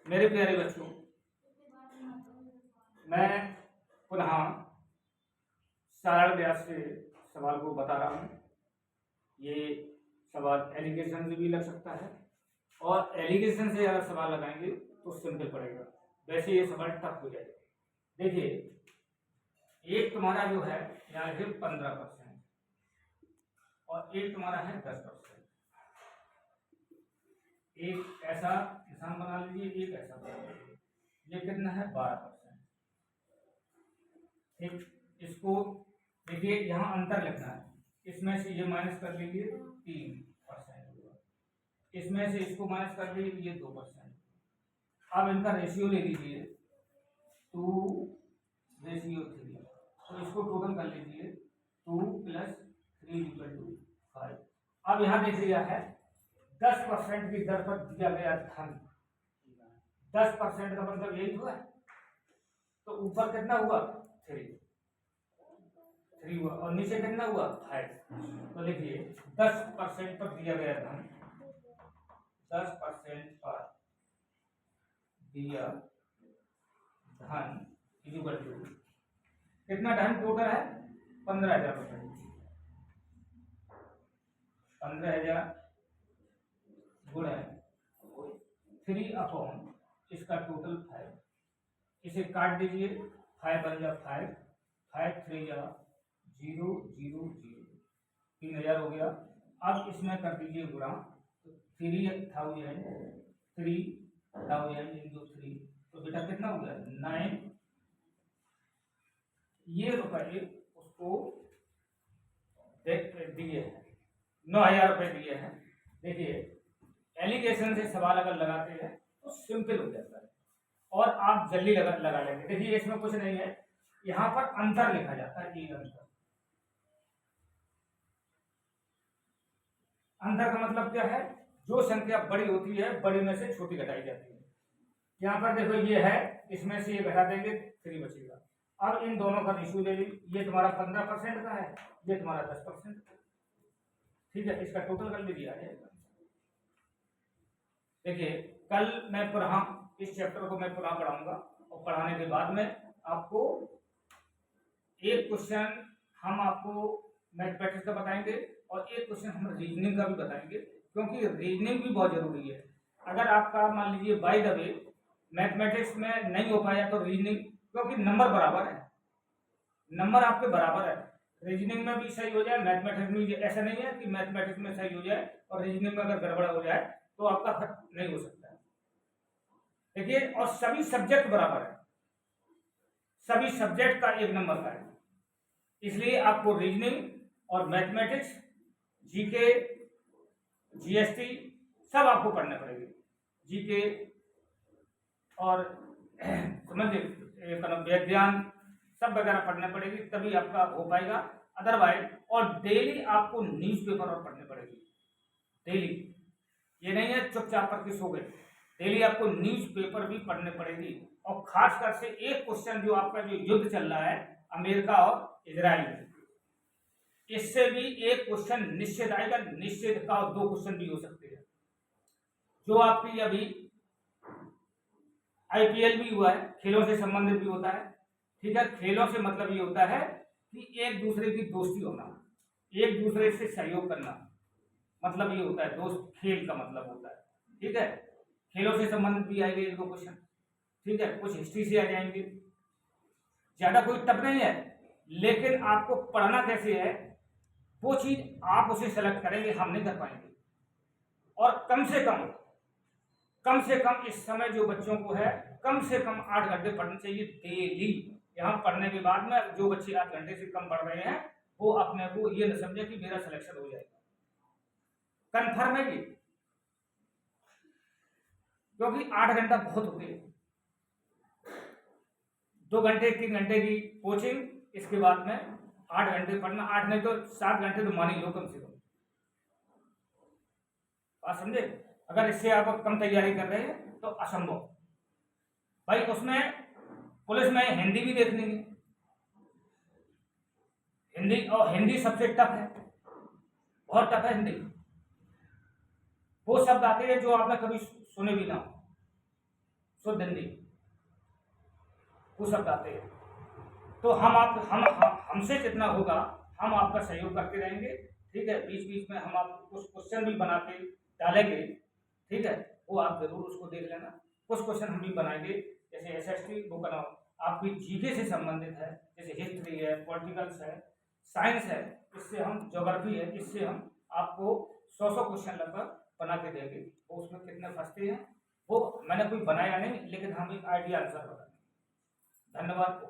मेरे प्यारे बच्चों, मैं पुनः सारण व्यास से सवाल को बता रहा हूँ। ये सवाल एलिगेशन से भी लग सकता है और एलिगेशन से अगर सवाल लगाएंगे तो सिंपल पड़ेगा, वैसे ये सवाल टफ हो जाएगा। देखिए, एक तुम्हारा जो है यहाँ है 15% और एक तुम्हारा है 10%। एक ऐसा निशान बना लीजिए, एक ऐसा बना लीजिए। ये कितना है? 12%। ठीक, इसको देखिए, यहाँ अंतर लिखना है। इसमें से ये माइनस कर लीजिए 3% होगा, इसमें से इसको माइनस कर लीजिए, ये 2%। अब इनका रेशियो ले लीजिए 2:3, तो इसको टोटल कर लीजिए 2 + 3 = 5। अब यहाँ देख लिया है 10% की दर पर दिया गया धन। 10% का मतलब यही हुआ, तो ऊपर कितना हुआ? 3 हुआ और नीचे कितना हुआ? 5। तो लिखिए 10% पर दिया गया धन, 10% पर दिया धन इक्वल टू कितना धन टोटल है? 15,000 रुपये। 15,000 गुणे 3 इसका टोटल 5। इसे काट दीजिए, 5 बन जा 5, 5 3 जा 0 0 0, 3,000 हो गया। अब इसमें कर दीजिए गुणा, तो 3,000 इंटू 3, तो बेटा कितना हो गया? 9। ये रुपये उसको दिए हैं, 9,000 रुपये दिए हैं। देखिए, एलिगेशन से सवाल अगर लगाते हैं तो सिंपल हो जाता है और आप जल्दी लगा लेंगे। देखिए, इसमें कुछ नहीं है, यहाँ पर अंतर लिखा जाता है। एक अंतर का मतलब क्या है? जो संख्या बड़ी होती है, बड़ी में से छोटी घटाई जाती है। यहाँ पर देखो, ये है, इसमें से ये घटा देंगे, 3 बचेगा। अब इन दोनों का रेशियो ले लीजिए, ये तुम्हारा 15% का है, ये तुम्हारा 10%। ठीक है, इसका टोटल कर लीजिए, आ जाएगा। देखिए, कल मैं पुनः इस चैप्टर को मैं पुनः पढ़ाऊंगा और पढ़ाने के बाद में आपको एक क्वेश्चन हम आपको मैथमेटिक्स का बताएंगे और एक क्वेश्चन हम रीजनिंग का भी बताएंगे, क्योंकि रीजनिंग भी बहुत जरूरी है। अगर आपका मान लीजिए बाय द वे मैथमेटिक्स में नहीं हो पाया तो रीजनिंग, क्योंकि नंबर बराबर है, नंबर आपके बराबर है, रीजनिंग में भी सही हो जाए, मैथमेटिक्स में भी। ऐसा नहीं है कि मैथमेटिक्स में सही हो जाए और रीजनिंग में अगर गड़बड़ा हो जाए तो आपका फर्क नहीं हो सकता। देखिए, और सभी सब्जेक्ट बराबर है, सभी सब्जेक्ट का 1 नंबर का है, इसलिए आपको रीजनिंग और मैथमेटिक्स, जीके, जीएसटी सब आपको पढ़ने पड़ेगी। जीके और समझिए विज्ञान सब वगैरह पढ़ने पड़ेगी, तभी आपका हो पाएगा। अदरवाइज, और डेली आपको न्यूज़पेपर और पढ़ने पड़ेगी, डेली। ये नहीं है चुपचाप करके सो गए, डेली आपको न्यूज़पेपर भी पढ़ने पड़ेगी। और खासकर से एक क्वेश्चन जो आपका जो युद्ध चल रहा है अमेरिका और इजराइल में, इससे भी एक क्वेश्चन निश्चित आएगा, निश्चित का 2 क्वेश्चन भी हो सकते हैं। जो आपकी अभी आईपीएल भी हुआ है, खेलों से संबंधित भी होता है। ठीक है, खेलों से मतलब ये होता है कि एक दूसरे की दोस्ती होना, एक दूसरे से सहयोग करना, मतलब ये होता है दोस्त, खेल का मतलब होता है। ठीक है, खेलों से संबंधित भी आएंगे 1-2 क्वेश्चन। ठीक है, कुछ हिस्ट्री से आ जाएंगे, ज्यादा कोई टफ नहीं है, लेकिन आपको पढ़ना कैसे है वो चीज आप उसे सेलेक्ट करेंगे, हम नहीं कर पाएंगे। और कम से कम इस समय जो बच्चों को है, कम से कम 8 घंटे पढ़ना चाहिए डेली। यहाँ पढ़ने के बाद में जो बच्चे 8 घंटे से कम पढ़ रहे हैं वो अपने को ये न समझे कि मेरा सिलेक्शन हो जाएगा, कन्फर्म है ये, क्योंकि 8 घंटा बहुत होते हैं। 2 घंटे 3 घंटे की कोचिंग, इसके बाद में 8 घंटे पढ़ना, 8 नहीं तो 7 घंटे तो मान ही लो कम से कम। बात समझे? अगर इससे आप कम तैयारी कर रहे हैं तो असंभव भाई। उसमें पुलिस में हिंदी भी देखनी है, हिंदी, और हिंदी सबसे टफ है, बहुत टफ है हिंदी। वो शब्द आते हैं जो आपने कभी सुने भी ना हो, शुद्ध हिंदी कुछ शब्द आते हैं। तो हमसे जितना होगा हम आपका सहयोग करते रहेंगे, ठीक है। बीच बीच में हम आपको कुछ क्वेश्चन भी बना के डालेंगे, ठीक है। वो आप जरूर उसको देख लेना। कुछ क्वेश्चन हम भी बनाएंगे, जैसे एसएसटी वो बनाओ आपकी जीके से संबंधित है, जैसे हिस्ट्री है, पॉलिटिकल्स है, साइंस है, इससे हम ज्योग्राफी है, इससे हम आपको 100 क्वेश्चन लगभग बना के देंगे। वो उसमें कितने फंसते हैं वो मैंने कोई बनाया नहीं, लेकिन हम एक आइडिया आंसर बताएंगे। धन्यवाद।